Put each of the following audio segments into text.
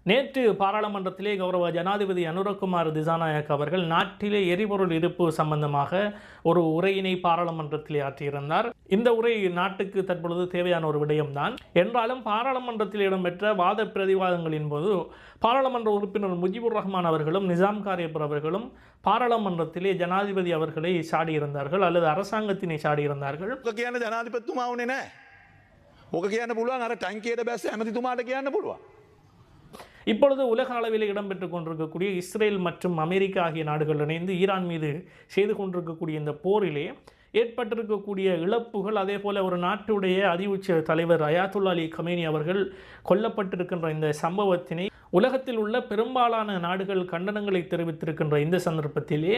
நேற்று பாராளுமன்றத்திலே கௌரவ ஜனாதிபதி அனுரகுமார் திசாநாயக் அவர்கள் நாட்டிலே எரிபொருள் இருப்பு சம்பந்தமாக ஒரு உரையினை பாராளுமன்றத்திலே ஆற்றியிருந்தார். இந்த உரை நாட்டுக்கு தற்பொழுது தேவையான ஒரு விடயம்தான். என்றாலும் பாராளுமன்றத்தில் இடம்பெற்ற வாத பிரதிவாதங்களின் போது பாராளுமன்ற உறுப்பினர் முஜிபுர் ரஹ்மான் அவர்களும் நிசாம் காரியப்பர் அவர்களும் பாராளுமன்றத்திலே ஜனாதிபதி அவர்களை சாடியிருந்தார்கள் அல்லது அரசாங்கத்தினை சாடியிருந்தார்கள். ஜனாதிபதித்துமாவுனே ඔක කියන්න පුළුවන් අර ටැංකියට බැස්ස ඇමතිතුමාට කියන්න පුළුවන්. இப்பொழுது உலக அளவில் இடம்பெற்றுக் கொண்டிருக்கக்கூடிய இஸ்ரேல் மற்றும் அமெரிக்கா ஆகிய நாடுகள் இணைந்து ஈரான் மீது செய்து கொண்டிருக்கக்கூடிய இந்த போரிலே ஏற்பட்டிருக்கக்கூடிய இழப்புகள், அதே போல ஒரு நாட்டுடைய அதிஉச்ச தலைவர் அயாத்துல்லா அலி கமேனி அவர்கள் கொல்லப்பட்டிருக்கின்ற இந்த சம்பவத்தினை உலகத்தில் உள்ள பெரும்பாலான நாடுகள் கண்டனங்களை தெரிவித்திருக்கின்ற இந்த சந்தர்ப்பத்திலே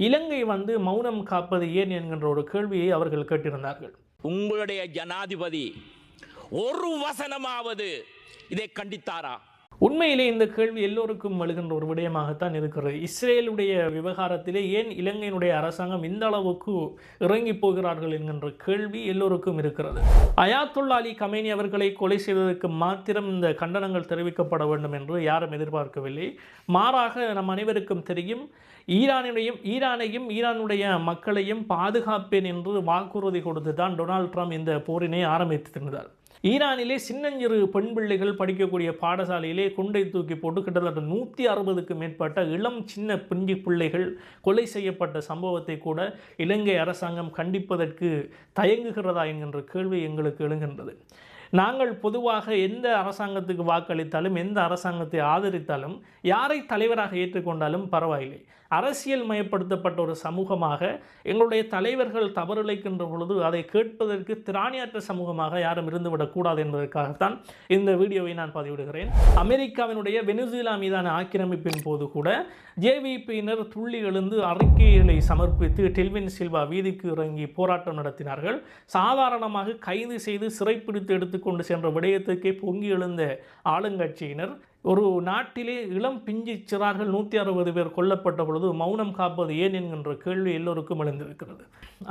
இலங்கை மௌனம் காப்பது ஏன் என்கின்ற ஒரு கேள்வியை அவர்கள் கேட்டிருந்தார்கள். உங்களுடைய ஜனாதிபதி ஒரு வசனமாவது இதை கண்டித்தாரா? உண்மையிலே இந்த கேள்வி எல்லோருக்கும் எழுகின்ற ஒரு விடயமாகத்தான் இருக்கிறது. இஸ்ரேலுடைய விவகாரத்திலே ஏன் இலங்கையினுடைய அரசாங்கம் இந்த அளவுக்கு இறங்கி போகிறார்கள் என்கின்ற கேள்வி எல்லோருக்கும் இருக்கிறது. அயாத்துல்லா அலி கமேனி அவர்களை கொலை செய்ததற்கு மாத்திரம் இந்த கண்டனங்கள் தெரிவிக்கப்பட வேண்டும் என்று யாரும் எதிர்பார்க்கவில்லை. மாறாக நம் அனைவருக்கும் தெரியும், ஈரானையும் ஈரானுடைய மக்களையும் பாதுகாப்பேன் என்று வாக்குறுதி கொடுத்து தான் டொனால்ட் ட்ரம்ப் இந்த போரினை ஆரம்பித்திருந்தார். ஈரானிலே சின்னஞ்சிறு பெண் பிள்ளைகள் படிக்கக்கூடிய பாடசாலையிலே குண்டை தூக்கி போட்டு கிட்டத்தட்ட 160க்கும் மேற்பட்ட இளம் சின்ன பிஞ்சு பிள்ளைகள் கொலை செய்யப்பட்ட சம்பவத்தை கூட இலங்கை அரசாங்கம் கண்டிப்பதற்கு தயங்குகிறதா என்கின்ற கேள்வி எங்களுக்கு எழுகின்றது. நாங்கள் பொதுவாக எந்த அரசாங்கத்துக்கு வாக்களித்தாலும், எந்த அரசாங்கத்தை ஆதரித்தாலும், யாரை தலைவராக ஏற்றுக்கொண்டாலும் பரவாயில்லை. அரசியல் மயப்படுத்தப்பட்ட ஒரு சமூகமாக எங்களுடைய தலைவர்கள் தவறிழைக்கின்ற பொழுது அதை கேட்பதற்கு திராணியற்ற சமூகமாக யாரும் இருந்துவிடக்கூடாது என்பதற்காகத்தான் இந்த வீடியோவை நான் பதிவிடுகிறேன். அமெரிக்காவினுடைய வெனிசுலா மீதான ஆக்கிரமிப்பின் போது கூட ஜேவிபியினர் துள்ளி எழுந்து அறிக்கைகளை சமர்ப்பித்து டெல்வின் சில்வா வீதிக்கு இறங்கி போராட்டம் நடத்தினார்கள். சாதாரணமாக கைது செய்து சிறைப்பிடித்து எடுத்துக்கொண்டு சென்ற விடயத்துக்கே பொங்கி எழுந்த ஆளுங்கட்சியினர் ஒரு நாட்டிலே இளம் பிஞ்சு சிறார்கள் 160 பேர் கொல்லப்பட்ட பொழுது மௌனம் காப்பது ஏன் என்கின்ற கேள்வி எல்லோருக்கும் எழுந்திருக்கிறது.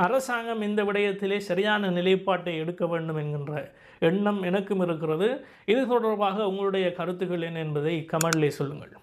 அரசாங்கம் இந்த விடயத்திலே சரியான நிலைப்பாட்டை எடுக்க வேண்டும் என்கின்ற எண்ணம் எனக்கும் இருக்கிறது. இது தொடர்பாக உங்களுடைய கருத்துக்கள் என்ன என்பதை கமெண்ட்லே சொல்லுங்கள்.